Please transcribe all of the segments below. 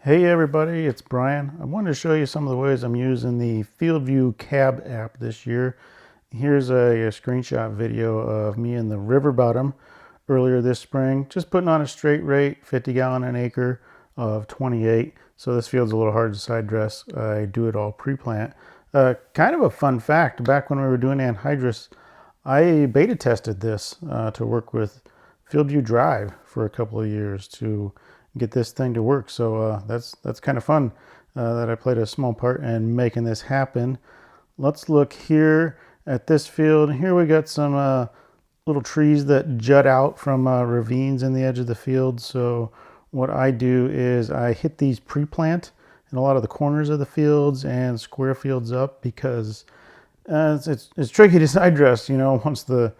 Hey everybody, it's Brian. I wanted to show you some of the ways I'm using the FieldView Cab app this year. Here's a screenshot video of me in the river bottom earlier this spring, just putting on a straight rate, 50 gallon an acre of 28. So this field's a little hard to side dress. I do it all pre-plant. Kind of a fun fact, back when we were doing anhydrous, I beta tested this to work with FieldView Drive for a couple of years to get this thing to work. So that's kind of fun that I played a small part in making this happen. Let's look here at this field. Here we got some little trees that jut out from ravines in the edge of the field. So what I do is I hit these pre-plant in a lot of the corners of the fields and square fields up because it's tricky to side dress, once the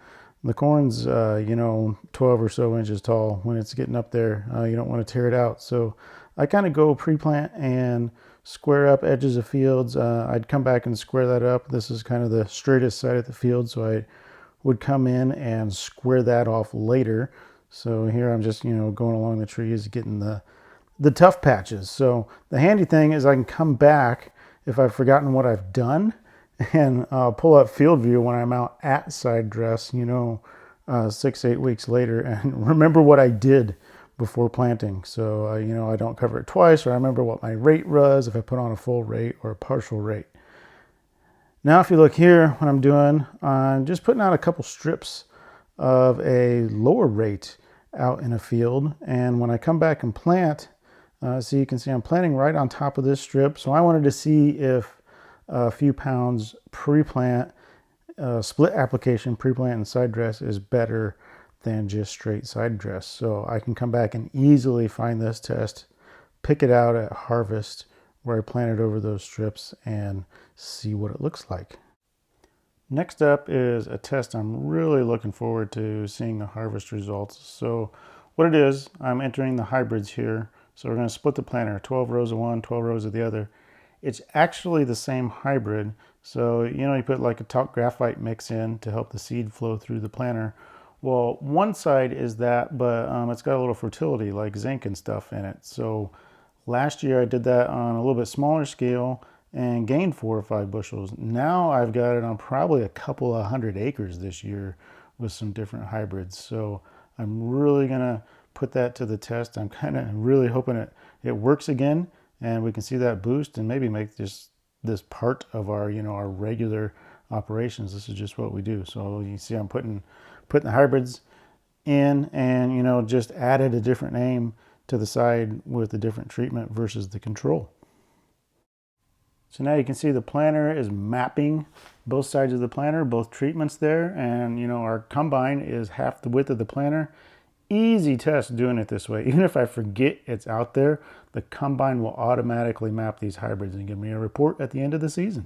corn's 12 or so inches tall. When it's getting up there, you don't want to tear it out. So I kind of go pre-plant and square up edges of fields. I'd come back and square that up. This is kind of the straightest side of the field, so I would come in and square that off later. So here I'm just going along the trees, getting the tough patches. So the handy thing is I can come back if I've forgotten what I've done and pull up FieldView when I'm out at side dress, 6-8 weeks later, and remember what I did before planting. So I don't cover it twice, or I remember what my rate was, if I put on a full rate or a partial rate. Now if you look here, what I'm doing, I'm just putting out a couple strips of a lower rate out in a field, and when I come back and plant, so you can see I'm planting right on top of this strip. So I wanted to see if a few pounds pre-plant, split application pre-plant and side dress is better than just straight side dress. So I can come back and easily find this test, pick it out at harvest where I planted over those strips, and see what it looks like. Next up is a test I'm really looking forward to seeing the harvest results. So what it is, I'm entering the hybrids here. So we're going to split the planter, 12 rows of one, 12 rows of the other. It's actually the same hybrid. So, you put like a talc graphite mix in to help the seed flow through the planter. Well, one side is that, but it's got a little fertility like zinc and stuff in it. So last year I did that on a little bit smaller scale and gained 4 or 5 bushels. Now I've got it on probably a couple of 100 acres this year with some different hybrids. So I'm really gonna put that to the test. I'm kind of really hoping it works again, and we can see that boost and maybe make this part of our our regular operations. This is just what we do. So you see I'm putting the hybrids in, and just added a different name to the side with a different treatment versus the control. So now you can see the planter is mapping both sides of the planter, both treatments there, and our combine is half the width of the planter. Easy test doing it this way. Even if I forget it's out there, the combine will automatically map these hybrids and give me a report at the end of the season.